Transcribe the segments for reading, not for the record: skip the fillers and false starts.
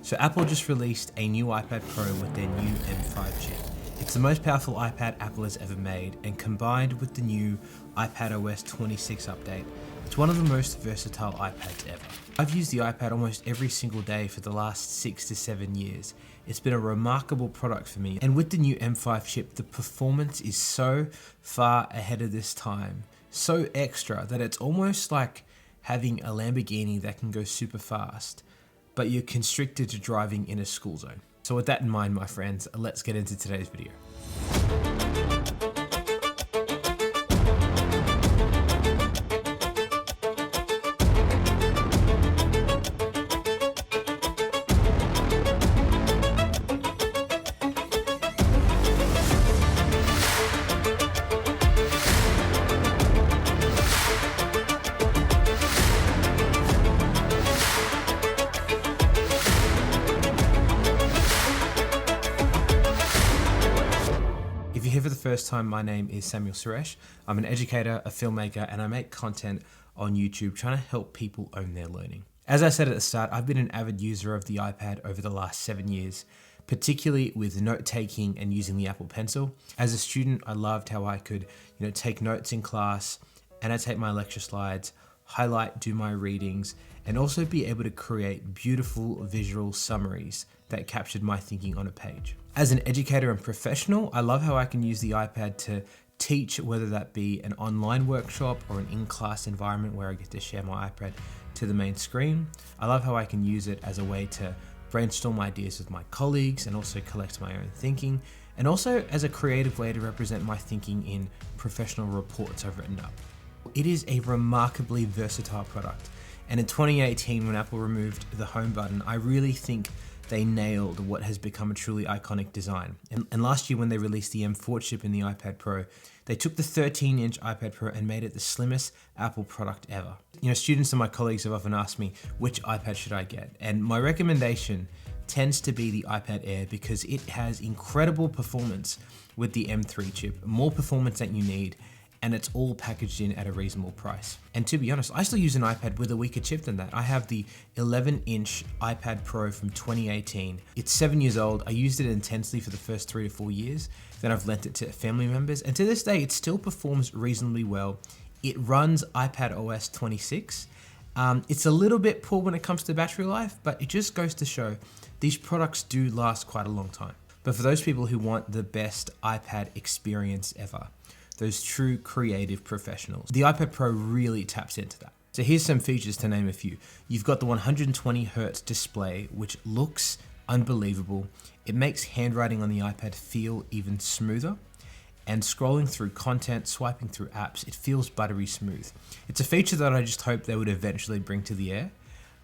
So Apple just released a new iPad Pro with their new M5 chip. It's the most powerful iPad Apple has ever made, and combined with the new iPadOS 26 update, it's one of the most versatile iPads ever. I've used the iPad almost every single day for the last 6 to 7 years. It's been a remarkable product for me, and with the new M5 chip, the performance is so far ahead of this time, so extra that it's almost like having a Lamborghini that can go super fast, but you're constricted to driving in a school zone. So with that in mind, my friends, let's get into today's video. If you're here for the first time, my name is Samuel Suresh. I'm an educator, a filmmaker, and I make content on YouTube trying to help people own their learning. As I said at the start, I've been an avid user of the iPad over the last 7 years, particularly with note-taking and using the Apple Pencil. As a student, I loved how I could, take notes in class, annotate my lecture slides, highlight, do my readings, and also be able to create beautiful visual summaries that captured my thinking on a page. As an educator and professional, I love how I can use the iPad to teach, whether that be an online workshop or an in-class environment where I get to share my iPad to the main screen. I love how I can use it as a way to brainstorm ideas with my colleagues and also collect my own thinking, and also as a creative way to represent my thinking in professional reports I've written up. It is a remarkably versatile product, and in 2018, when Apple removed the home button, I really think they nailed what has become a truly iconic design. And last year when they released the M4 chip in the iPad Pro, they took the 13-inch iPad Pro and made it the slimmest Apple product ever. Students and my colleagues have often asked me, which iPad should I get? And my recommendation tends to be the iPad Air because it has incredible performance with the M3 chip, more performance than you need, and it's all packaged in at a reasonable price. And to be honest, I still use an iPad with a weaker chip than that. I have the 11-inch iPad Pro from 2018. It's 7 years old. I used it intensely for the first 3 to 4 years. Then I've lent it to family members. And to this day, it still performs reasonably well. It runs iPadOS 26. It's a little bit poor when it comes to battery life, but it just goes to show these products do last quite a long time. But for those people who want the best iPad experience ever, those true creative professionals, the iPad Pro really taps into that. So here's some features to name a few. You've got the 120 Hz display, which looks unbelievable. It makes handwriting on the iPad feel even smoother. And scrolling through content, swiping through apps, it feels buttery smooth. It's a feature that I just hope they would eventually bring to the Air.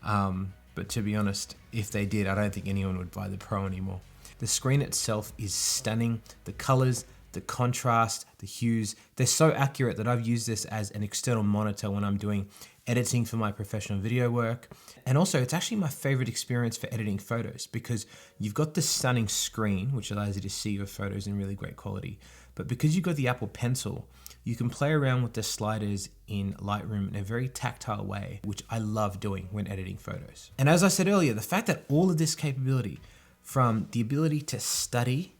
But to be honest, if they did, I don't think anyone would buy the Pro anymore. The screen itself is stunning. The colors, the contrast, the hues, they're so accurate that I've used this as an external monitor when I'm doing editing for my professional video work. And also it's actually my favorite experience for editing photos because you've got this stunning screen, which allows you to see your photos in really great quality. But because you've got the Apple Pencil, you can play around with the sliders in Lightroom in a very tactile way, which I love doing when editing photos. And as I said earlier, the fact that all of this capability, from the ability to study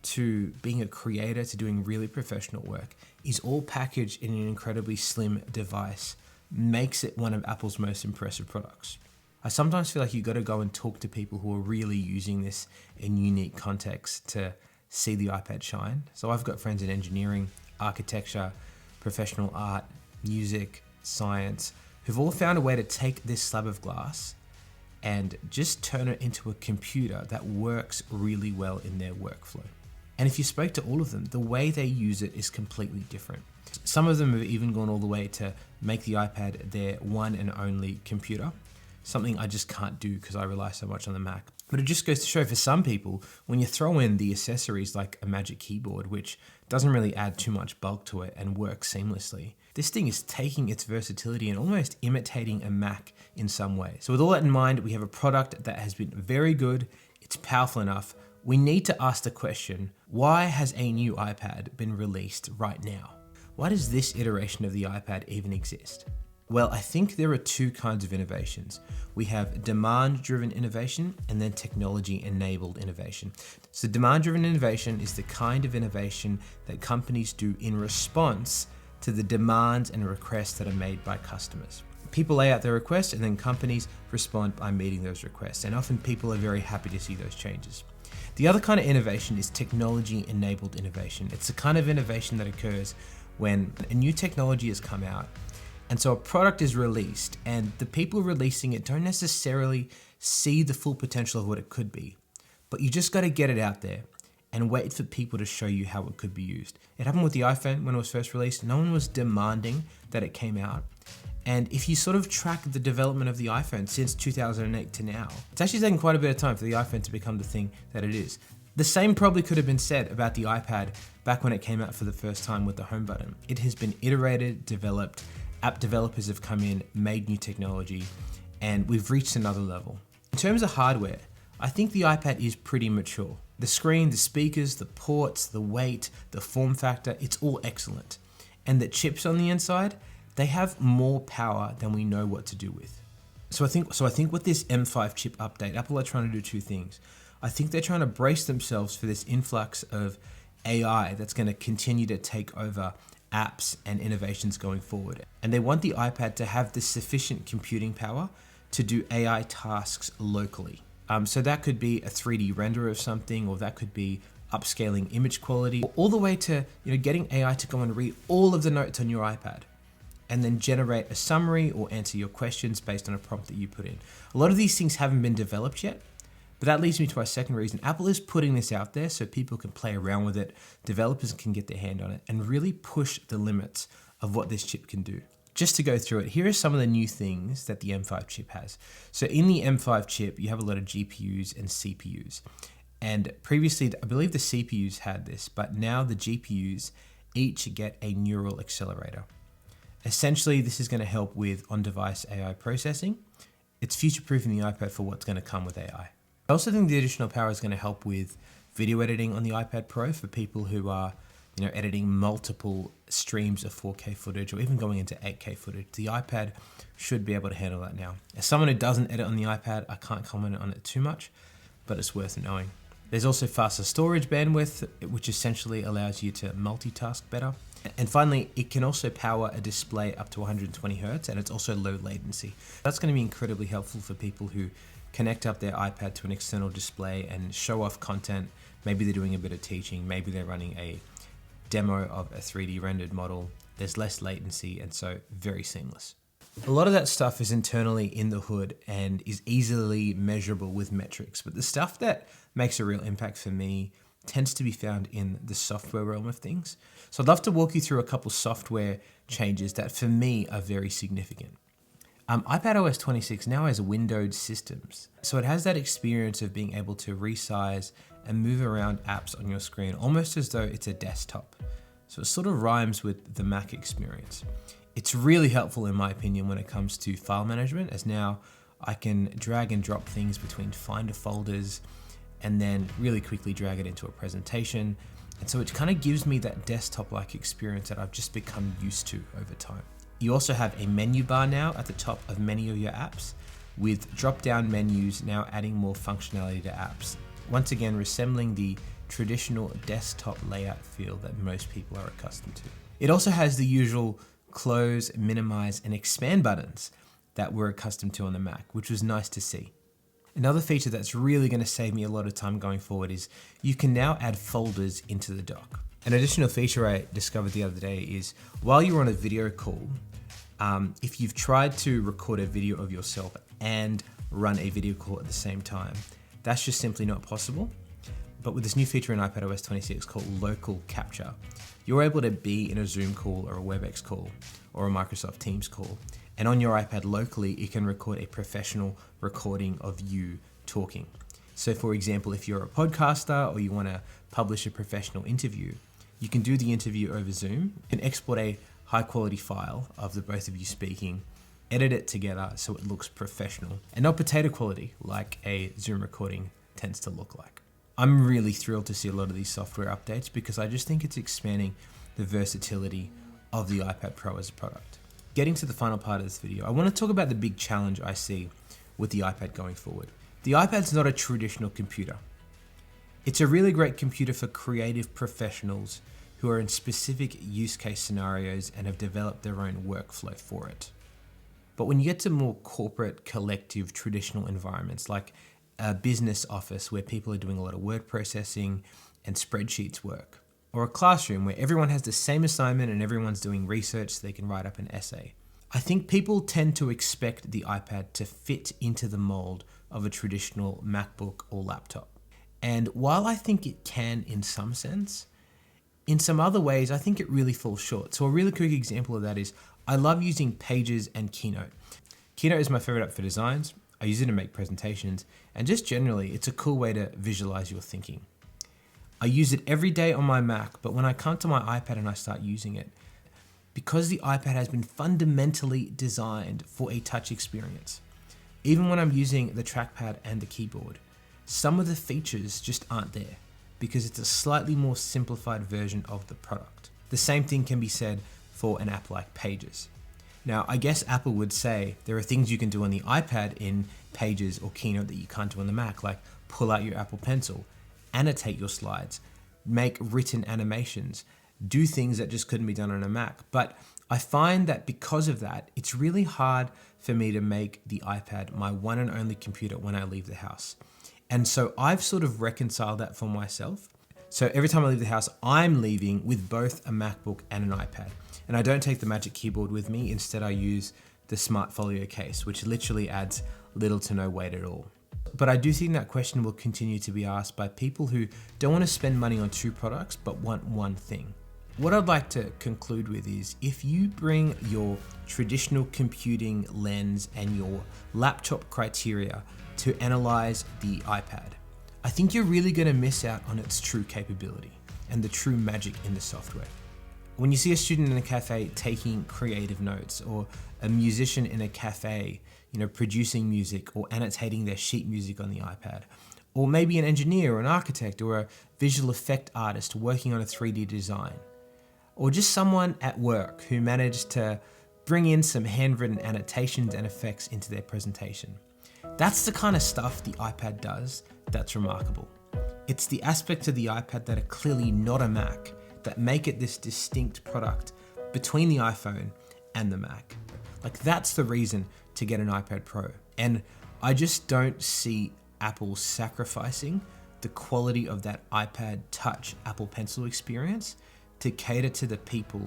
to being a creator to doing really professional work, is all packaged in an incredibly slim device, makes it one of Apple's most impressive products. I sometimes feel like you got to go and talk to people who are really using this in unique contexts to see the iPad shine. So I've got friends in engineering, architecture, professional art, music, science, who've all found a way to take this slab of glass and just turn it into a computer that works really well in their workflow. And if you spoke to all of them, the way they use it is completely different. Some of them have even gone all the way to make the iPad their one and only computer, something I just can't do because I rely so much on the Mac. But it just goes to show for some people, when you throw in the accessories like a Magic Keyboard, which doesn't really add too much bulk to it and works seamlessly, this thing is taking its versatility and almost imitating a Mac in some way. So with all that in mind, we have a product that has been very good, it's powerful enough. We need to ask the question, why has a new iPad been released right now? Why does this iteration of the iPad even exist? Well, I think there are two kinds of innovations. We have demand-driven innovation and then technology-enabled innovation. So demand-driven innovation is the kind of innovation that companies do in response to the demands and requests that are made by customers. People lay out their requests and then companies respond by meeting those requests. And often people are very happy to see those changes. The other kind of innovation is technology-enabled innovation. It's the kind of innovation that occurs when a new technology has come out. And so a product is released and the people releasing it don't necessarily see the full potential of what it could be. But you just got to get it out there and wait for people to show you how it could be used. It happened with the iPhone when it was first released. No one was demanding that it came out. And if you sort of track the development of the iPhone since 2008 to now, it's actually taken quite a bit of time for the iPhone to become the thing that it is. The same probably could have been said about the iPad back when it came out for the first time with the home button. It has been iterated, developed, app developers have come in, made new technology, and we've reached another level. In terms of hardware, I think the iPad is pretty mature. The screen, the speakers, the ports, the weight, the form factor, it's all excellent. And the chips on the inside, they have more power than we know what to do with. So I think with this M5 chip update, Apple are trying to do two things. I think they're trying to brace themselves for this influx of AI that's going to continue to take over apps and innovations going forward. And they want the iPad to have the sufficient computing power to do AI tasks locally. So that could be a 3D render of something, or that could be upscaling image quality, all the way to getting AI to go and read all of the notes on your iPad and then generate a summary or answer your questions based on a prompt that you put in. A lot of these things haven't been developed yet, but that leads me to our second reason. Apple is putting this out there so people can play around with it, developers can get their hand on it, and really push the limits of what this chip can do. Just to go through it, here are some of the new things that the M5 chip has. So in the M5 chip, you have a lot of GPUs and CPUs. And previously, I believe the CPUs had this, but now the GPUs each get a neural accelerator. Essentially, this is going to help with on-device AI processing. It's future-proofing the iPad for what's going to come with AI. I also think the additional power is going to help with video editing on the iPad Pro for people who are, editing multiple streams of 4K footage or even going into 8K footage. The iPad should be able to handle that now. As someone who doesn't edit on the iPad, I can't comment on it too much, but it's worth knowing. There's also faster storage bandwidth, which essentially allows you to multitask better. And finally, it can also power a display up to 120 Hertz, and it's also low latency. That's going to be incredibly helpful for people who connect up their iPad to an external display and show off content. Maybe they're doing a bit of teaching, maybe they're running a demo of a 3D rendered model. There's less latency and so very seamless. A lot of that stuff is internally in the hood and is easily measurable with metrics, but the stuff that makes a real impact for me tends to be found in the software realm of things. So I'd love to walk you through a couple software changes that for me are very significant. iPadOS 26 now has windowed systems. So it has that experience of being able to resize and move around apps on your screen almost as though it's a desktop. So it sort of rhymes with the Mac experience. It's really helpful in my opinion when it comes to file management, as now I can drag and drop things between Finder folders and then really quickly drag it into a presentation. And so it kind of gives me that desktop-like experience that I've just become used to over time. You also have a menu bar now at the top of many of your apps, with drop-down menus now adding more functionality to apps. Once again, resembling the traditional desktop layout feel that most people are accustomed to. It also has the usual close, minimize, and expand buttons that we're accustomed to on the Mac, which was nice to see. Another feature that's really going to save me a lot of time going forward is you can now add folders into the dock. An additional feature I discovered the other day is while you're on a video call, if you've tried to record a video of yourself and run a video call at the same time, that's just simply not possible. But with this new feature in iPadOS 26 called local capture, you're able to be in a Zoom call or a WebEx call or a Microsoft Teams call. And on your iPad locally, you can record a professional recording of you talking. So for example, if you're a podcaster or you want to publish a professional interview, you can do the interview over Zoom and export a high quality file of the both of you speaking, edit it together so it looks professional and not potato quality like a Zoom recording tends to look like. I'm really thrilled to see a lot of these software updates because I just think it's expanding the versatility of the iPad Pro as a product. getting to the final part of this video, I want to talk about the big challenge I see with the iPad going forward. The iPad's not a traditional computer. It's a really great computer for creative professionals who are in specific use case scenarios and have developed their own workflow for it. But when you get to more corporate, collective, traditional environments like a business office where people are doing a lot of word processing and spreadsheets work, or a classroom where everyone has the same assignment and everyone's doing research so they can write up an essay, I think people tend to expect the iPad to fit into the mold of a traditional MacBook or laptop. And while I think it can in some sense, in some other ways, I think it really falls short. So a really quick example of that is I love using Pages and Keynote. Keynote is my favorite app for designs. I use it to make presentations, and just generally, it's a cool way to visualize your thinking. I use it every day on my Mac, but when I come to my iPad and I start using it, because the iPad has been fundamentally designed for a touch experience, even when I'm using the trackpad and the keyboard, some of the features just aren't there because it's a slightly more simplified version of the product. The same thing can be said for an app like Pages. Now, I guess Apple would say there are things you can do on the iPad in Pages or Keynote that you can't do on the Mac, like pull out your Apple Pencil, annotate your slides, make written animations, do things that just couldn't be done on a Mac. But I find that because of that, it's really hard for me to make the iPad my one and only computer when I leave the house. And so I've sort of reconciled that for myself. So every time I leave the house, I'm leaving with both a MacBook and an iPad. And I don't take the Magic Keyboard with me. Instead, I use the Smart Folio case, which literally adds little to no weight at all. But I do think that question will continue to be asked by people who don't want to spend money on two products, but want one thing. What I'd like to conclude with is if you bring your traditional computing lens and your laptop criteria to analyze the iPad, I think you're really going to miss out on its true capability and the true magic in the software. When you see a student in a cafe taking creative notes, or a musician in a cafe, producing music or annotating their sheet music on the iPad, or maybe an engineer or an architect or a visual effect artist working on a 3D design, or just someone at work who managed to bring in some handwritten annotations and effects into their presentation. That's the kind of stuff the iPad does that's remarkable. It's the aspects of the iPad that are clearly not a Mac that make it this distinct product between the iPhone and the Mac. That's the reason to get an iPad Pro. And I just don't see Apple sacrificing the quality of that iPad Touch Apple Pencil experience to cater to the people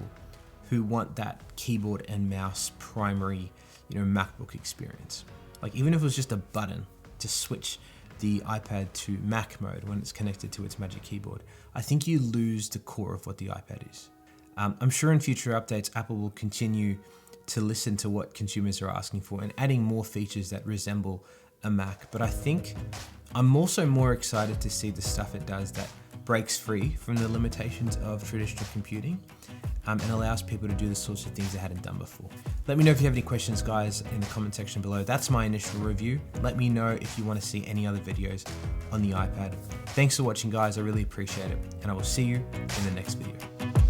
who want that keyboard and mouse primary, MacBook experience. Even if it was just a button to switch the iPad to Mac mode when it's connected to its Magic Keyboard, I think you lose the core of what the iPad is. I'm sure in future updates, Apple will continue to listen to what consumers are asking for and adding more features that resemble a Mac. But I think I'm also more excited to see the stuff it does that breaks free from the limitations of traditional computing and allows people to do the sorts of things they hadn't done before. Let me know if you have any questions, guys, in the comment section below. That's my initial review. Let me know if you want to see any other videos on the iPad. Thanks for watching, guys. I really appreciate it. And I will see you in the next video.